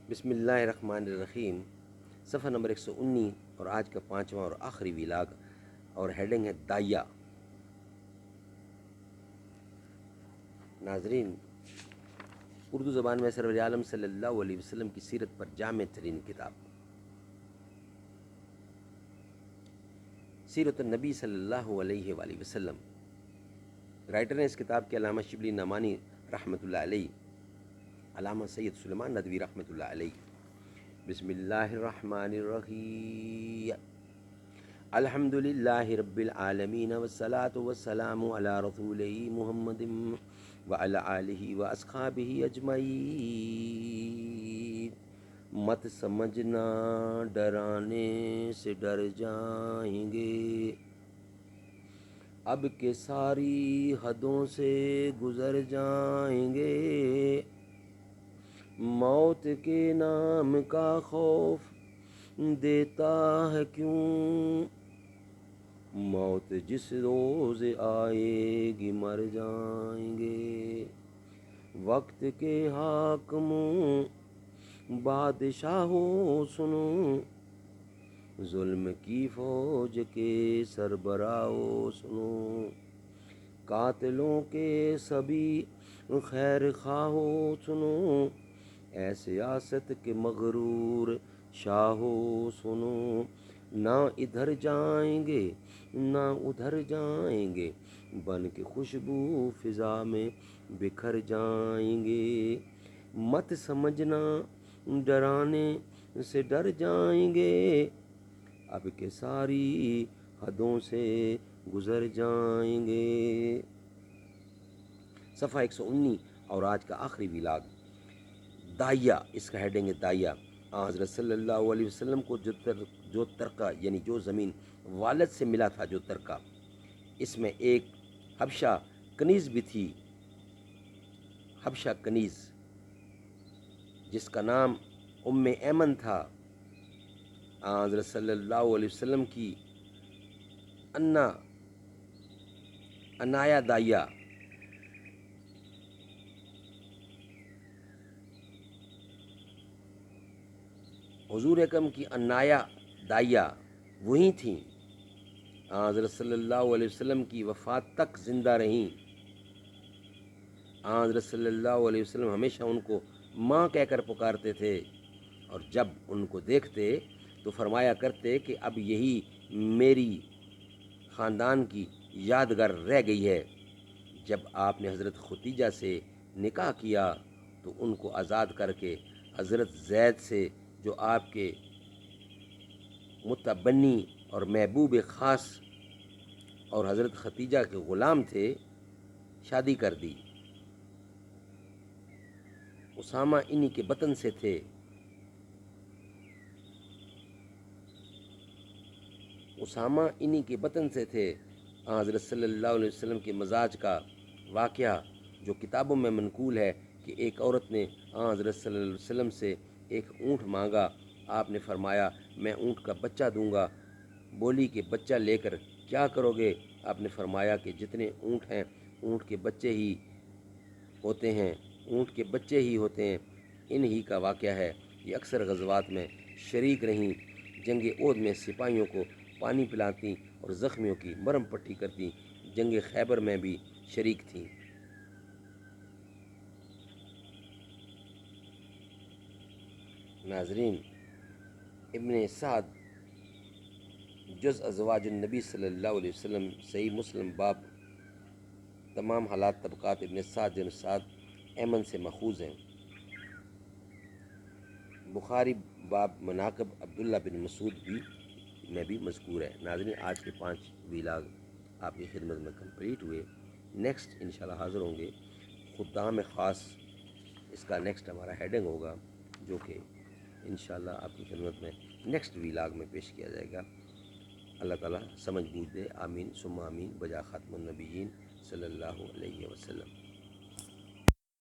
بسم اللہ الرحمن الرحیم، صفحہ نمبر 119 اور آج کا 5واں اور آخری ویلاگ، اور ہیڈنگ ہے دائیا۔ ناظرین، اردو زبان میں سرور عالم صلی اللہ علیہ وسلم کی سیرت پر جامع ترین کتاب سیرت النبی صلی اللہ علیہ وآلہ وسلم۔ رائٹر ہیں اس کتاب کے علامہ شبلی نعمانی رحمۃ اللہ علیہ، علامہ سید سلیمان ندوی رحمۃ اللہ علیہ۔ بسم اللہ الرحمن الرحیم، الحمد للہ رب العالمین والصلاة والسلام علی رسولہ محمد وعلی آلہ واصحابہ اجمعین۔ مت سمجھنا ڈرانے سے ڈر جائیں گے، اب کے ساری حدوں سے گزر جائیں گے۔ موت کے نام کا خوف دیتا ہے کیوں، موت جس روز آئے گی مر جائیں گے۔ وقت کے حاکموں بادشاہوں سنو، ظلم کی فوج کے سربراہوں سنو۔ قاتلوں کے سبھی خیر خواہوں سنو، اے سیاست کے مغرور شاہوں سنو۔ نہ ادھر جائیں گے نہ ادھر جائیں گے، بن کے خوشبو فضا میں بکھر جائیں گے۔ مت سمجھنا ڈرانے سے ڈر جائیں گے، اب کے ساری حدوں سے گزر جائیں گے۔ صفحہ 119 اور آج کا آخری ویلاگ دائیا، اس کا ہیڈنگ ہے دائیا۔ حضرت صلی اللہ علیہ وسلم کو جو ترکہ یعنی جو زمین والد سے ملا تھا، جو ترکہ، اس میں ایک حبشہ کنیز بھی تھی، حبشہ کنیز، جس کا نام ایمن تھا۔ حضرت صلی اللہ علیہ وسلم کی انایا دائیا، حضور اکرم کی انایا دائیا وہی تھیں، حضرت صلی اللہ علیہ وسلم کی وفات تک زندہ رہیں۔ حضرت صلی اللہ علیہ وسلم ہمیشہ ان کو ماں کہہ کر پکارتے تھے، اور جب ان کو دیکھتے تو فرمایا کرتے کہ اب یہی میری خاندان کی یادگار رہ گئی ہے۔ جب آپ نے حضرت ختیجہ سے نکاح کیا تو ان کو آزاد کر کے حضرت زید سے، جو آپ کے متبنی اور محبوب خاص اور حضرت ختیجہ کے غلام تھے، شادی کر دی۔ اسامہ انہی کے بطن سے تھے۔ حضرت صلی اللہ علیہ وسلم کے مزاج کا واقعہ جو کتابوں میں منقول ہے کہ ایک عورت نے حضرت صلی اللہ علیہ وسلم سے ایک اونٹ مانگا، آپ نے فرمایا میں اونٹ کا بچہ دوں گا۔ بولی کہ بچہ لے کر کیا کرو گے؟ آپ نے فرمایا کہ جتنے اونٹ ہیں اونٹ کے بچے ہی ہوتے ہیں، انہی کا واقعہ ہے۔ یہ اکثر غزوات میں شریک رہیں، جنگ احد میں سپاہیوں کو پانی پلاتی اور زخمیوں کی مرہم پٹی کرتی، جنگ خیبر میں بھی شریک تھیں۔ ناظرین، ابن سعد جز ازواج النبی صلی اللہ علیہ وسلم، صحیح مسلم باب تمام حالات طبقات ابن سعد جن سعد ایمن سے ماخوذ ہیں۔ بخاری باب مناقب عبداللہ بن مسعود میں بھی مذکور ہے۔ ناظرین، آج کے 5 ویلاگ آپ کی خدمت میں کمپلیٹ ہوئے۔ نیکسٹ انشاءاللہ حاضر ہوں گے، خدام خاص، اس کا نیکسٹ ہمارا ہیڈنگ ہوگا، جو کہ انشاءاللہ آپ کی خدمت میں نیکسٹ ویلاگ میں پیش کیا جائے گا۔ اللہ تعالیٰ سمجھ بوجھ دے، آمین ثم آمین، بجا خاتم النبیین صلی اللہ علیہ وسلم۔